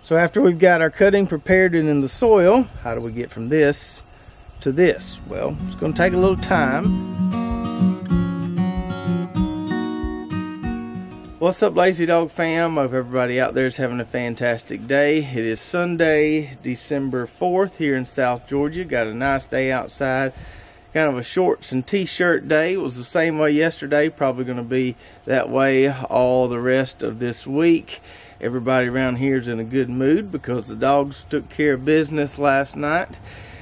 So after we've got our cutting prepared and in the soil, how do we get from this to this? Well, it's going to take a little time. What's up, Lazy Dog fam? Hope everybody out there is having a fantastic day. It is Sunday, December 4th here in South Georgia. Got a nice day outside. Kind of a shorts and t-shirt day. It was the same way yesterday. Probably going to be that way all the rest of this week. Everybody around here is in a good mood because the dogs took care of business last night.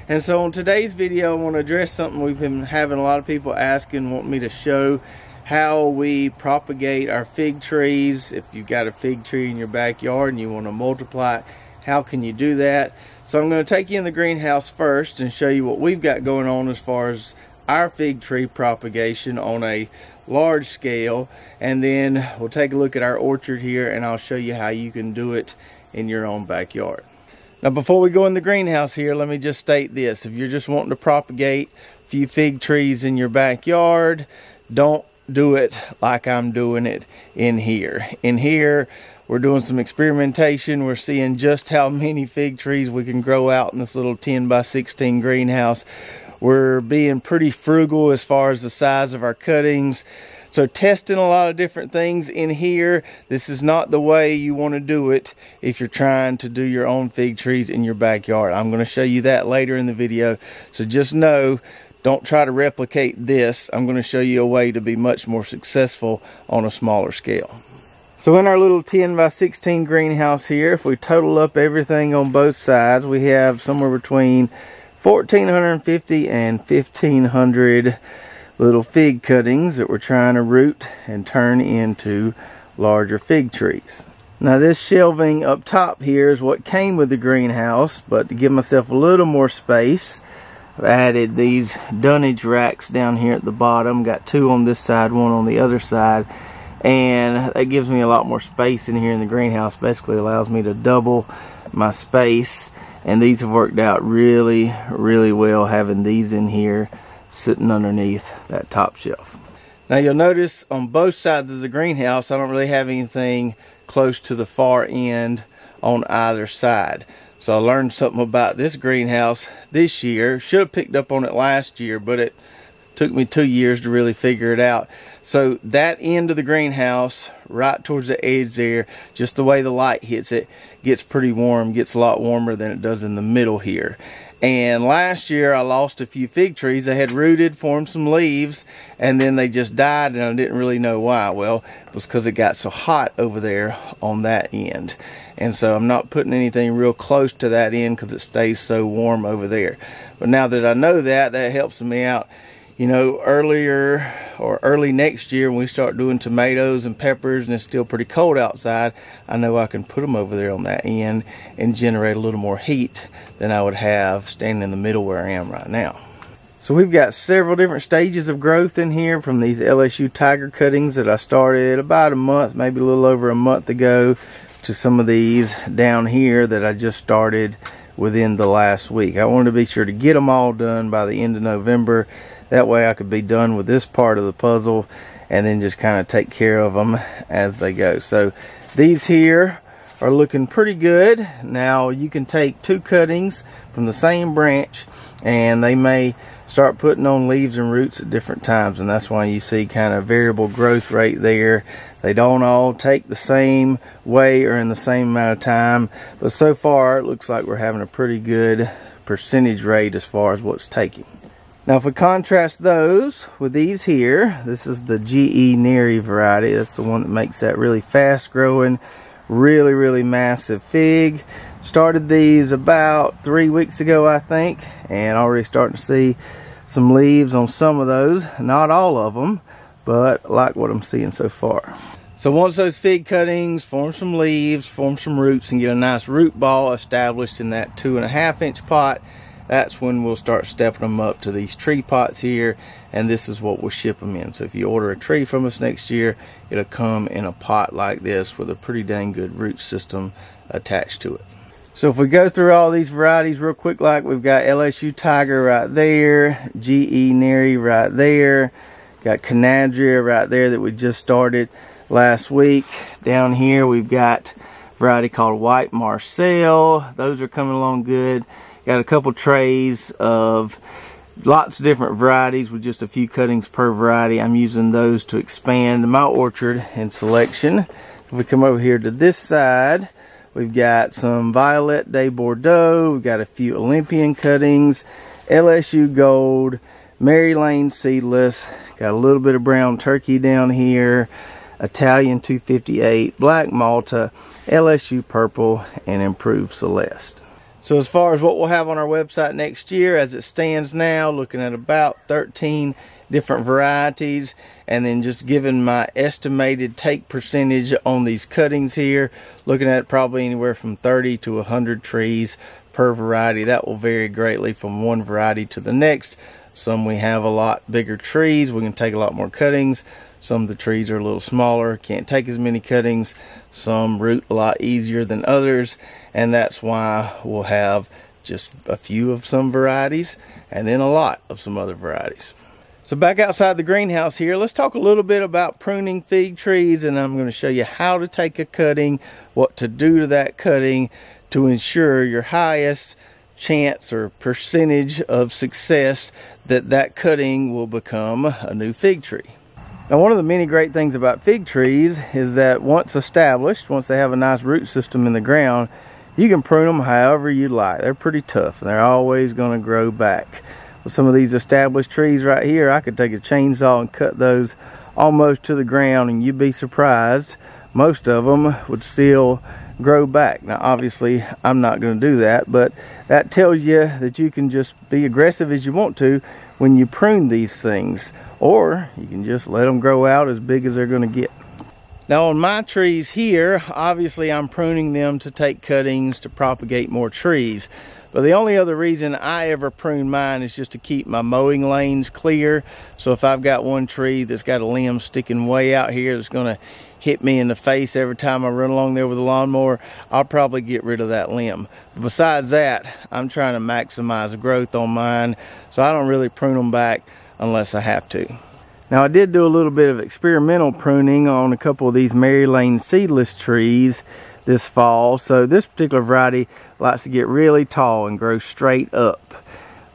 And so on today's video, I want to address something we've been having a lot of people asking, want me to show how we propagate our fig trees. If you've got a fig tree in your backyard and you want to multiply it, how can you do that? So I'm going to take you in the greenhouse first and show you what we've got going on as far as our fig tree propagation on a large scale, and then we'll take a look at our orchard here and I'll show you how you can do it in your own backyard. Now before we go in the greenhouse here, let me just state this. If you're just wanting to propagate a few fig trees in your backyard, don't do it like I'm doing it in here. In here, we're doing some experimentation. We're seeing just how many fig trees we can grow out in this little 10 by 16 greenhouse. We're being pretty frugal as far as the size of our cuttings. So testing a lot of different things in here. This is not the way you want to do it if you're trying to do your own fig trees in your backyard. I'm going to show you that later in the video. So just know, don't try to replicate this. I'm going to show you a way to be much more successful on a smaller scale. So in our little 10 by 16 greenhouse here, if we total up everything on both sides, we have somewhere between 1,450 and 1,500 little fig cuttings that we're trying to root and turn into larger fig trees. Now this shelving up top here is what came with the greenhouse, but to give myself a little more space, I've added these dunnage racks down here at the bottom. Got two on this side, one on the other side, and that gives me a lot more space in here in the greenhouse. Basically allows me to double my space, and these have worked out really well, having these in here sitting underneath that top shelf. Now you'll notice on both sides of the greenhouse I don't really have anything close to the far end on either side. So I learned something about this greenhouse this year. Should have picked up on it last year, but it took me 2 years to really figure it out. So that end of the greenhouse, right towards the edge there, just the way the light hits it, gets pretty warm, gets a lot warmer than it does in the middle here. And last year I lost a few fig trees. They had rooted, formed some leaves, and then they just died, and I didn't really know why. Well, it was because it got so hot over there on that end. And so I'm not putting anything real close to that end because it stays so warm over there. But now that I know that, that helps me out. You know, early next year when we start doing tomatoes and peppers and it's still pretty cold outside, I know I can put them over there on that end and generate a little more heat than I would have standing in the middle where I am right now. So we've got several different stages of growth in here, from these LSU tiger cuttings that I started about a month, maybe a little over a month ago, to some of these down here that I just started within the last week. I wanted to be sure to get them all done by the end of November. That way I could be done with this part of the puzzle and then just kind of take care of them as they go. So these here are looking pretty good. Now you can take two cuttings from the same branch and they may start putting on leaves and roots at different times, and that's why you see kind of variable growth rate there. They don't all take the same way or in the same amount of time, but so far it looks like we're having a pretty good percentage rate as far as what's taking. Now if we contrast those with these here, this is the GE Neri variety. That's the one that makes that really fast growing, really massive fig. Started these about 3 weeks ago, I think, and already starting to see some leaves on some of those. Not all of them, but I like what I'm seeing so far. So once those fig cuttings form some leaves, form some roots, and get a nice root ball established in that 2.5 inch pot, that's when we'll start stepping them up to these tree pots here, and this is what we'll ship them in. So if you order a tree from us next year, it'll come in a pot like this with a pretty dang good root system attached to it. So if we go through all these varieties real quick, like we've got LSU Tiger right there, GE Neri right there, got Canadria right there that we just started last week. Down here we've got variety called White Marcel. Those are coming along good. Got a couple trays of lots of different varieties with just a few cuttings per variety. I'm using those to expand my orchard and selection. If we come over here to this side, we've got some Violet de Bordeaux. We've got a few Olympian cuttings, LSU Gold, Mary Lane Seedless. Got a little bit of Brown Turkey down here, Italian 258, Black Malta, LSU Purple, and Improved Celeste. So as far as what we'll have on our website next year, as it stands now, looking at about 13 different varieties, and then just given my estimated take percentage on these cuttings here, looking at probably anywhere from 30 to 100 trees per variety. That will vary greatly from one variety to the next. Some we have a lot bigger trees, we can take a lot more cuttings. Some of the trees are a little smaller, can't take as many cuttings. Some root a lot easier than others, and that's why we'll have just a few of some varieties and then a lot of some other varieties. So back outside the greenhouse here, let's talk a little bit about pruning fig trees, and I'm going to show you how to take a cutting, what to do to that cutting to ensure your highest chance or percentage of success that that cutting will become a new fig tree. Now, one of the many great things about fig trees is that once established, once they have a nice root system in the ground, you can prune them however you like. They're pretty tough and they're always going to grow back. With some of these established trees right here, I could take a chainsaw and cut those almost to the ground, and you'd be surprised, most of them would still grow back. Now obviously I'm not going to do that, but that tells you that you can just be aggressive as you want to when you prune these things, or you can just let them grow out as big as they're going to get. Now on my trees here, obviously I'm pruning them to take cuttings to propagate more trees. But the only other reason I ever prune mine is just to keep my mowing lanes clear. So if I've got one tree that's got a limb sticking way out here that's going to hit me in the face every time I run along there with a lawnmower, I'll probably get rid of that limb. But besides that, I'm trying to maximize growth on mine, so I don't really prune them back unless I have to. Now I did do a little bit of experimental pruning on a couple of these Mary Lane seedless trees this fall. So this particular variety likes to get really tall and grow straight up.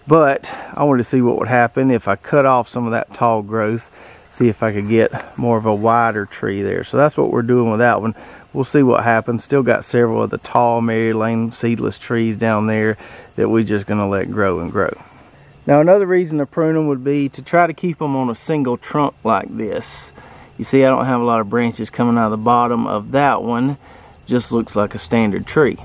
But I wanted to see what would happen if I cut off some of that tall growth, see if I could get more of a wider tree there. So that's what we're doing with that one. We'll see what happens. Still got several of the tall Mary Lane seedless trees down there that we're just going to let grow and grow. Now another reason to prune them would be to try to keep them on a single trunk like this. You see I don't have a lot of branches coming out of the bottom of that one. Just looks like a standard tree.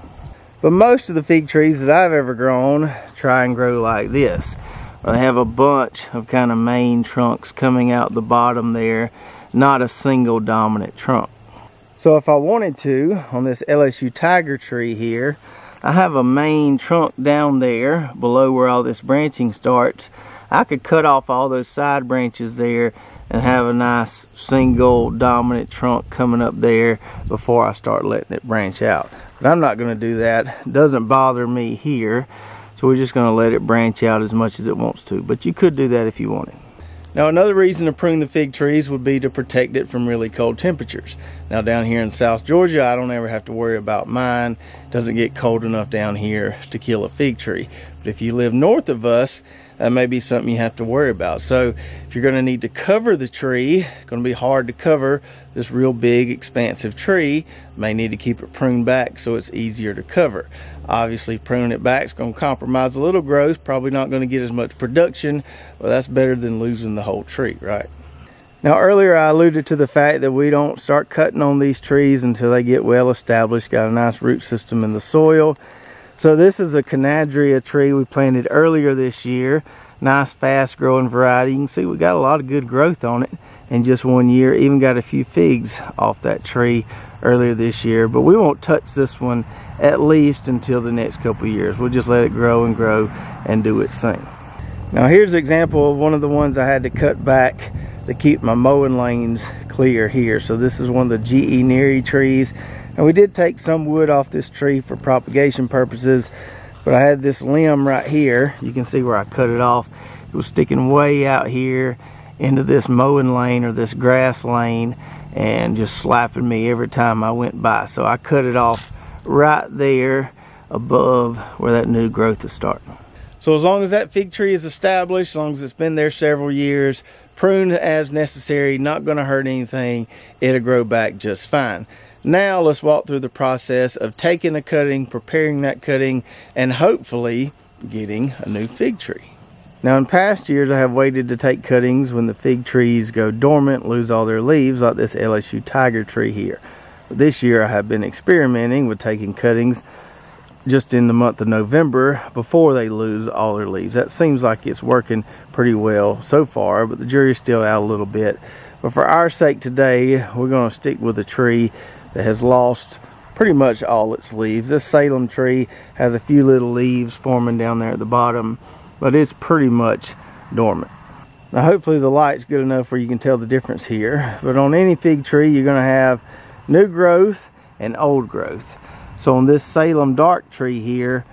But most of the fig trees that I've ever grown try and grow like this. They have a bunch of kind of main trunks coming out the bottom there, not a single dominant trunk. So if I wanted to, on this LSU Tiger tree here, I have a main trunk down there below where all this branching starts. I could cut off all those side branches there and have a nice single dominant trunk coming up there before I start letting it branch out. But I'm not going to do that. It doesn't bother me here, so we're just going to let it branch out as much as it wants to. But you could do that if you wanted. Now another reason to prune the fig trees would be to protect it from really cold temperatures. Now down here in South Georgia, I don't ever have to worry about mine. It doesn't get cold enough down here to kill a fig tree. But if you live north of us, that may be something you have to worry about. So if you're going to need to cover the tree, it's going to be hard to cover this real big expansive tree. You may need to keep it pruned back so it's easier to cover. Obviously pruning it back is going to compromise a little growth, probably not going to get as much production, but that's better than losing the whole tree, right? Now earlier I alluded to the fact that we don't start cutting on these trees until they get well established, got a nice root system in the soil. So this is a Canadria tree we planted earlier this year. Nice fast growing variety. You can see we got a lot of good growth on it in just 1 year. Even got a few figs off that tree earlier this year. But we won't touch this one at least until the next couple of years. We'll just let it grow and grow and do its thing. Now here's an example of one of the ones I had to cut back to keep my mowing lanes clear here. So this is one of the GE Neary trees. And we did take some wood off this tree for propagation purposes, but I had this limb right here. You can see where I cut it off. It was sticking way out here, into this mowing lane or this grass lane and just slapping me every time I went by. So I cut it off right there above where that new growth is starting. So as long as that fig tree is established, as long as it's been there several years, pruned as necessary, not going to hurt anything, it'll grow back just fine. Now let's walk through the process of taking a cutting, preparing that cutting, and hopefully getting a new fig tree. Now in past years I have waited to take cuttings when the fig trees go dormant, lose all their leaves, like this LSU tiger tree here. But this year I have been experimenting with taking cuttings just in the month of November before they lose all their leaves. That seems like it's working pretty well so far, but the jury's still out a little bit. But for our sake today, we're going to stick with a tree that has lost pretty much all its leaves. This Salem tree has a few little leaves forming down there at the bottom, but it's pretty much dormant. Now hopefully the light's good enough where you can tell the difference here. But on any fig tree, you're going to have new growth and old growth. So on this Salem dark tree here,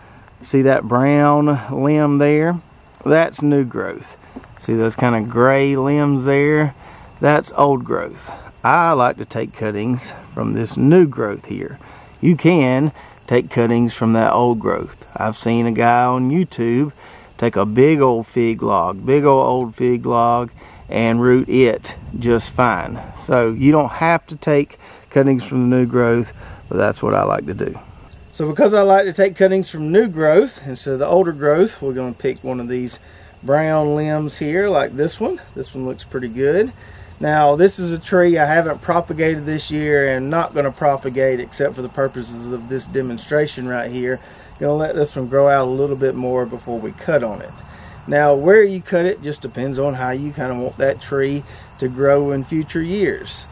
see that brown limb there? That's new growth. See those kind of gray limbs there? That's old growth. I like to take cuttings from this new growth here. You can take cuttings from that old growth. I've seen a guy on YouTube take a big old fig log, big old fig log, and root it just fine. So you don't have to take cuttings from the new growth, but that's what I like to do. So because I like to take cuttings from new growth instead of the older growth, we're going to pick one of these brown limbs here, like this one. This one looks pretty good. Now this is a tree I haven't propagated this year and not going to propagate except for the purposes of this demonstration right here. Going to let this one grow out a little bit more before we cut on it. Now where you cut it just depends on how you kind of want that tree to grow in future years.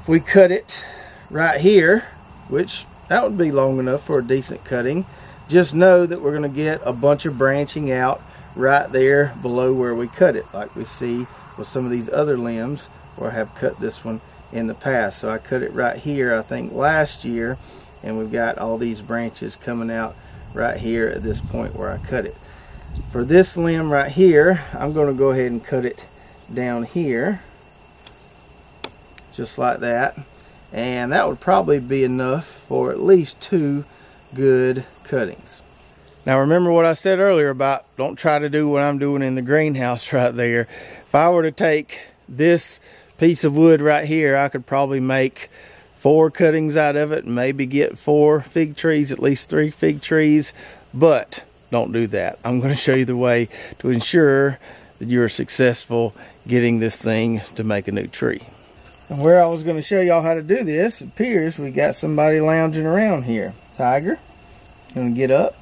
If we cut it right here, which that would be long enough for a decent cutting, just know that we're going to get a bunch of branching out right there below where we cut it, like we see with some of these other limbs where I have cut this one in the past. So I cut it right here, I think last year, and we've got all these branches coming out right here at this point where I cut it. For this limb right here, I'm going to go ahead and cut it down here, just like that. And that would probably be enough for at least 2 good cuttings. Now remember what I said earlier about don't try to do what I'm doing in the greenhouse right there. If I were to take this piece of wood right here, I could probably make 4 cuttings out of it and maybe get 4 fig trees, at least 3 fig trees, but don't do that. I'm going to show you the way to ensure that you are successful getting this thing to make a new tree. And where I was going to show y'all how to do this, it appears we got somebody lounging around here. Tiger, gonna get up.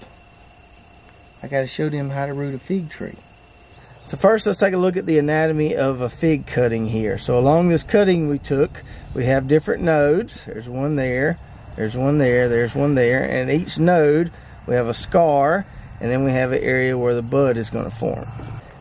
I got to show them how to root a fig tree. So first let's take a look at the anatomy of a fig cutting here. So along this cutting we took, we have different nodes. There's one there, there's one there, there's one there, and each node we have a scar, and then we have an area where the bud is going to form.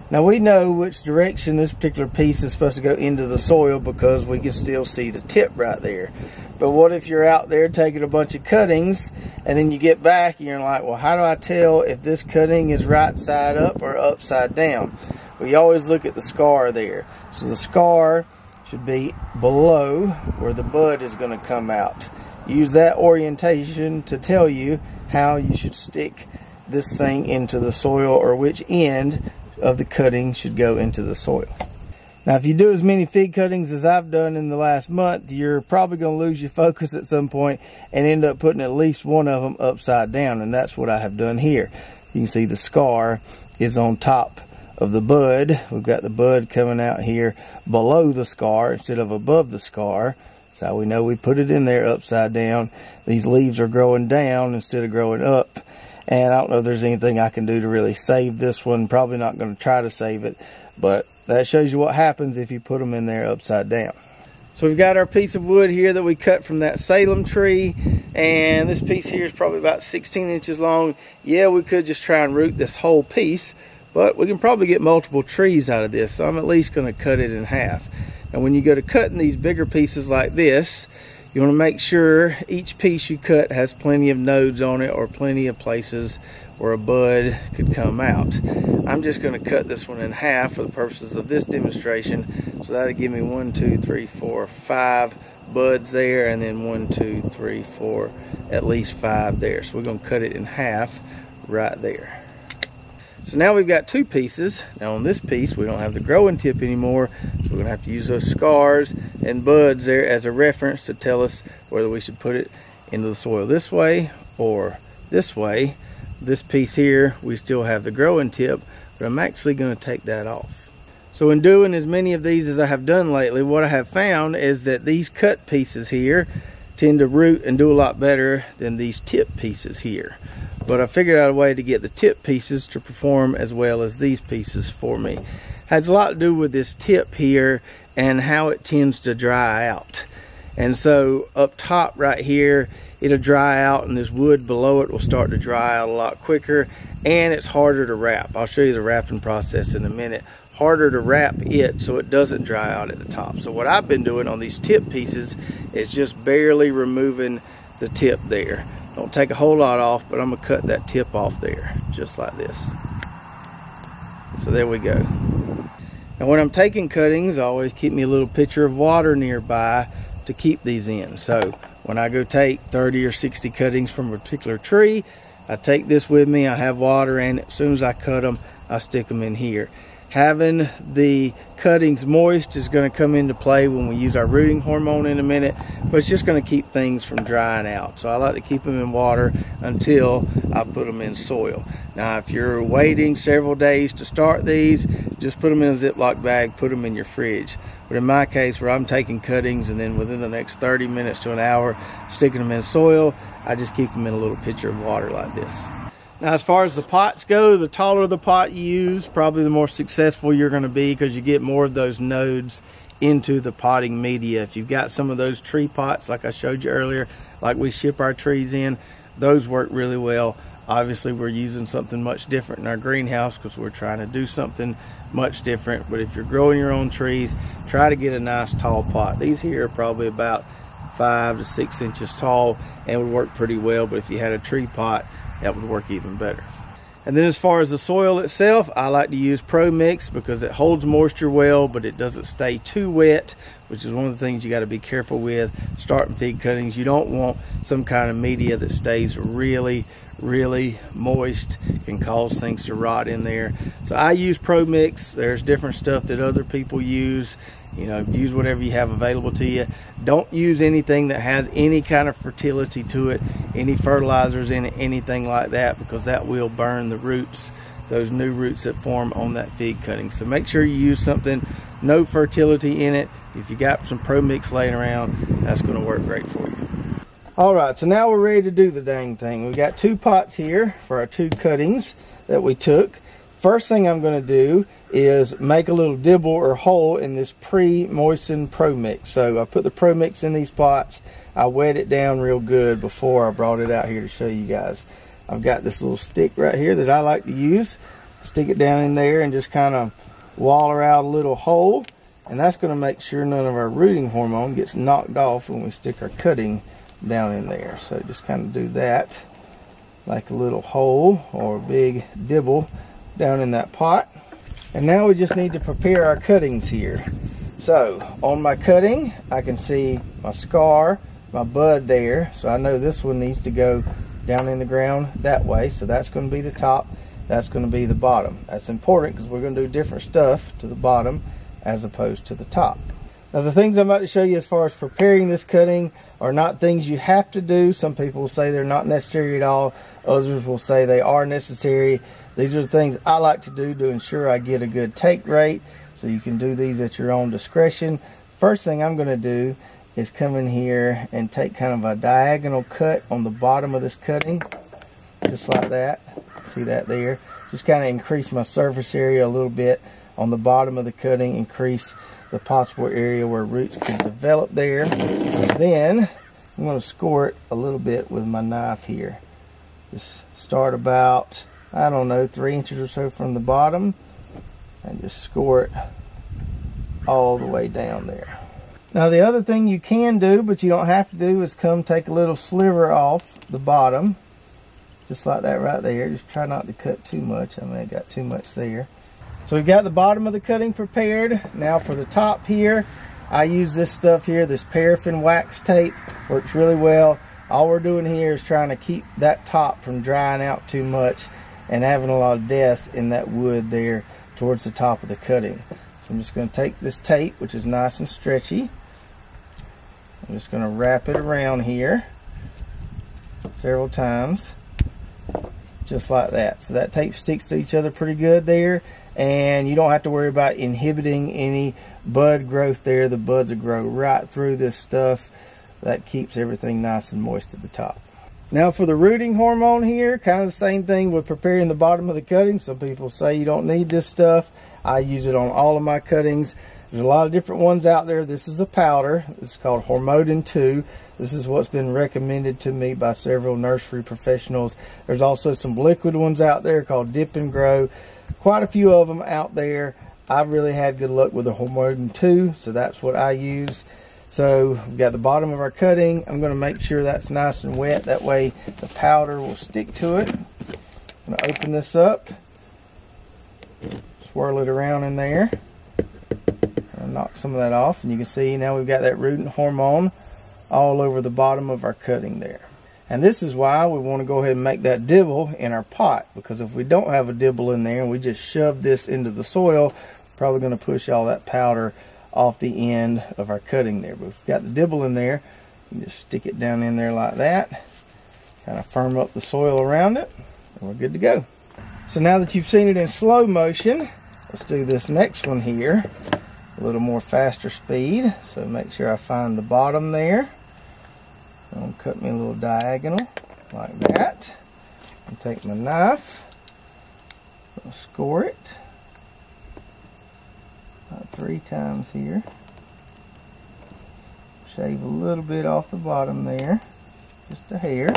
Now we know which direction this particular piece is supposed to go into the soil because we can still see the tip right there. But what if you're out there taking a bunch of cuttings and then you get back and you're like, well, how do I tell if this cutting is right side up or upside down? Well, you always look at the scar there. So the scar should be below where the bud is going to come out. Use that orientation to tell you how you should stick this thing into the soil, or which end of the cutting should go into the soil. Now if you do as many fig cuttings as I've done in the last month, you're probably going to lose your focus at some point and end up putting at least one of them upside down, and that's what I have done here. You can see the scar is on top of the bud. We've got the bud coming out here below the scar instead of above the scar. That's how we know we put it in there upside down. These leaves are growing down instead of growing up. And I don't know if there's anything I can do to really save this one. Probably not going to try to save it. But that shows you what happens if you put them in there upside down. So we've got our piece of wood here that we cut from that Salem tree. And this piece here is probably about 16 inches long. Yeah, we could just try and root this whole piece, but we can probably get multiple trees out of this. So I'm at least going to cut it in half. And when you go to cutting these bigger pieces like this, You want to make sure each piece you cut has plenty of nodes on it, or plenty of places where a bud could come out. I'm just going to cut this one in half for the purposes of this demonstration. So that'll give me 1, 2, 3, 4, 5 buds there, and then 1, 2, 3, 4, at least 5 there. So we're going to cut it in half right there. So now we've got 2 pieces. Now on this piece we don't have the growing tip anymore, so we're going to have to use those scars and buds there as a reference to tell us whether we should put it into the soil this way or this way. This piece here, we still have the growing tip, but I'm actually going to take that off. So in doing as many of these as I have done lately, what I have found is that these cut pieces here tend to root and do a lot better than these tip pieces here. But I figured out a way to get the tip pieces to perform as well as these pieces for me. Has a lot to do with this tip here and how it tends to dry out. And so up top right here, it'll dry out, and this wood below it will start to dry out a lot quicker, and it's harder to wrap. I'll show you the wrapping process in a minute. Harder to wrap it so it doesn't dry out at the top. So what I've been doing on these tip pieces is just barely removing the tip there. Don't take a whole lot off, but I'm gonna cut that tip off there, just like this. So there we go. Now when I'm taking cuttings, I always keep me a little pitcher of water nearby to keep these in. So when I go take 30 or 60 cuttings from a particular tree, I take this with me. I have water in it. As soon as I cut them, I stick them in here. Having the cuttings moist is going to come into play when we use our rooting hormone in a minute, but it's just going to keep things from drying out. So I like to keep them in water until I put them in soil. Now if you're waiting several days to start these, just put them in a Ziploc bag, put them in your fridge. But in my case, where I'm taking cuttings and then within the next 30 minutes to an hour sticking them in soil, I just keep them in a little pitcher of water like this. Now as far as the pots go, the taller the pot you use, probably the more successful you're going to be, because you get more of those nodes into the potting media. If you've got some of those tree pots like I showed you earlier, like we ship our trees in, those work really well. Obviously we're using something much different in our greenhouse because we're trying to do something much different. But if you're growing your own trees, try to get a nice tall pot. These here are probably about 5 to 6 inches tall and would work pretty well, but if you had a tree pot, that would work even better. And then as far as the soil itself, I like to use Pro Mix because it holds moisture well, but it doesn't stay too wet, which is one of the things you got to be careful with starting feed cuttings. You don't want some kind of media that stays really moist, can cause things to rot in there. So I use Pro Mix. There's different stuff that other people use. You know, use whatever you have available to you. Don't use anything that has any kind of fertility to it, any fertilizers in it, anything like that, because that will burn the roots, those new roots that form on that feed cutting. So make sure you use something no fertility in it. If you got some Pro Mix laying around, that's going to work great for you. All right, so now we're ready to do the dang thing. We've got 2 pots here for our 2 cuttings that we took. First thing I'm going to do is make a little dibble or hole in this pre-moistened Pro Mix. So I put the Pro Mix in these pots. I wet it down real good before I brought it out here to show you guys. I've got this little stick right here that I like to use. Stick it down in there and just kind of waller out a little hole. And that's going to make sure none of our rooting hormone gets knocked off when we stick our cutting down in there. So just kind of do that, like a little hole or a big dibble down in that pot. And now we just need to prepare our cuttings here. So on my cutting, I can see my scar, my bud there. So I know this one needs to go down in the ground that way. So that's going to be the top, that's going to be the bottom. That's important because we're going to do different stuff to the bottom as opposed to the top. Now the things I'm about to show you as far as preparing this cutting are not things you have to do. Some people will say they're not necessary at all. Others will say they are necessary. These are the things I like to do to ensure I get a good take rate. So you can do these at your own discretion. First thing I'm going to do is come in here and take kind of a diagonal cut on the bottom of this cutting. Just like that. See that there? Just kind of increase my surface area a little bit on the bottom of the cutting. Increase the possible area where roots can develop there. Then I'm going to score it a little bit with my knife here. Just start about, I don't know, 3 inches or so from the bottom and just score it all the way down there. Now the other thing you can do, but you don't have to do, is come take a little sliver off the bottom. Just like that right there. Just try not to cut too much. I may have got too much there. So we've got the bottom of the cutting prepared. Now for the top here, I use this stuff here, this paraffin wax tape. Works really well. All we're doing here is trying to keep that top from drying out too much and having a lot of death in that wood there towards the top of the cutting. So I'm just going to take this tape, which is nice and stretchy. I'm just going to wrap it around here several times, just like that. So that tape sticks to each other pretty good there, and you don't have to worry about inhibiting any bud growth there. The buds will grow right through this stuff. That keeps everything nice and moist at the top. Now for the rooting hormone here, kind of the same thing with preparing the bottom of the cutting. Some people say you don't need this stuff. I use it on all of my cuttings. There's a lot of different ones out there. This is a powder. It's called Hormone 2. This is what's been recommended to me by several nursery professionals. There's also some liquid ones out there called Dip and Grow. Quite a few of them out there. I've really had good luck with the Hormone 2, so that's what I use. So we've got the bottom of our cutting. I'm going to make sure that's nice and wet. That way the powder will stick to it. I'm going to open this up, swirl it around in there, and knock some of that off. And you can see now we've got that rooting hormone all over the bottom of our cutting there. And this is why we want to go ahead and make that dibble in our pot, because if we don't have a dibble in there and we just shove this into the soil, we're probably going to push all that powder off the end of our cutting there. But if we've got the dibble in there, you can just stick it down in there like that, kind of firm up the soil around it, and we're good to go. So now that you've seen it in slow motion, let's do this next one here a little more faster speed. So make sure I find the bottom there. I'm going to cut me a little diagonal like that, and take my knife, I'll score it about 3 times here. Shave a little bit off the bottom there, just a hair.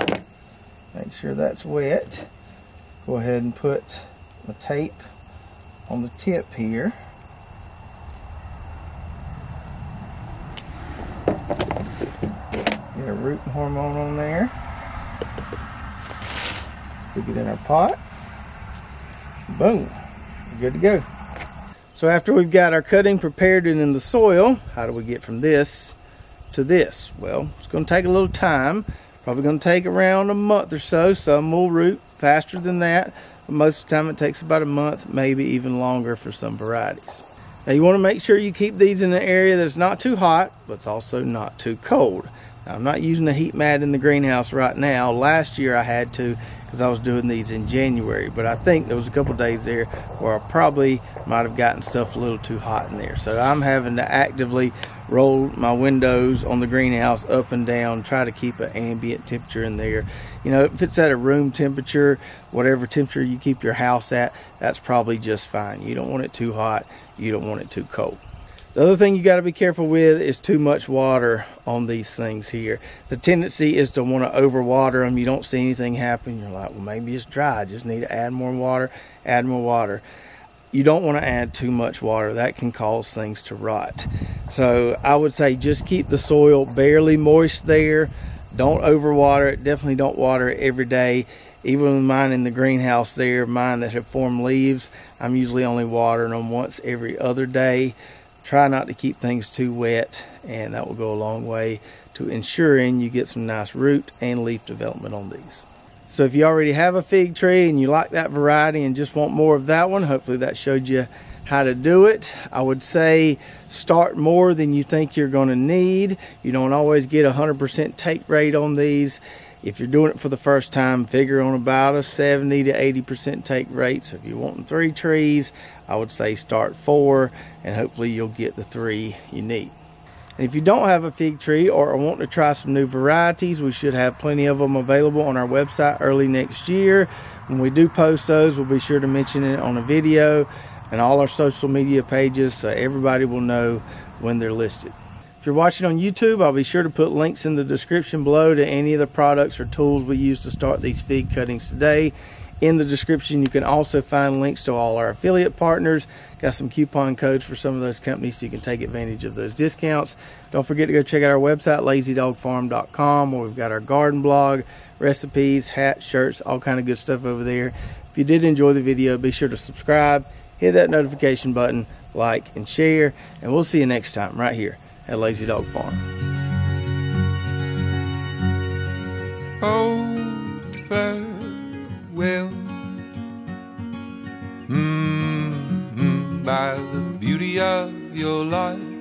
Make sure that's wet. Go ahead and put my tape on the tip here. Get a rooting hormone on there. Stick it in our pot. Boom. We're good to go. So after we've got our cutting prepared and in the soil, how do we get from this to this? Well, it's going to take a little time. Probably going to take around a month or so. Some will root faster than that, but most of the time it takes about a month, maybe even longer for some varieties. Now you want to make sure you keep these in an area that's not too hot, but it's also not too cold. Now, I'm not using a heat mat in the greenhouse right now. Last year I had to, because I was doing these in January, but I think there was a couple days there where I probably might have gotten stuff a little too hot in there. So I'm having to actively roll my windows on the greenhouse up and down, try to keep an ambient temperature in there. You know, if it's at a room temperature, whatever temperature you keep your house at, that's probably just fine. You don't want it too hot, you don't want it too cold. The other thing you got to be careful with is too much water on these things here. The tendency is to want to overwater them. You don't see anything happen. You're like, well, maybe it's dry. I just need to add more water, add more water. You don't want to add too much water. That can cause things to rot. So I would say just keep the soil barely moist there. Don't overwater it. Definitely don't water it every day. Even with mine in the greenhouse there, mine that have formed leaves, I'm usually only watering them once every other day. Try not to keep things too wet, and that will go a long way to ensuring you get some nice root and leaf development on these. So if you already have a fig tree and you like that variety and just want more of that one, hopefully that showed you how to do it. I would say start more than you think you're going to need. You don't always get 100% take rate on these. If you're doing it for the first time, figure on about a 70 to 80% take rate. So if you're wanting 3 trees, I would say start 4, and hopefully you'll get the 3 you need. And if you don't have a fig tree or are wanting to try some new varieties, we should have plenty of them available on our website early next year. When we do post those, we'll be sure to mention it on a video and all our social media pages so everybody will know when they're listed. If you're watching on YouTube, I'll be sure to put links in the description below to any of the products or tools we use to start these fig cuttings today. In the description, you can also find links to all our affiliate partners. Got some coupon codes for some of those companies so you can take advantage of those discounts. Don't forget to go check out our website, lazydogfarm.com, where we've got our garden blog, recipes, hats, shirts, all kind of good stuff over there. If you did enjoy the video, be sure to subscribe, hit that notification button, like, and share, and we'll see you next time right here at Lazy Dog Farm. Oh, farewell, by the beauty of your life.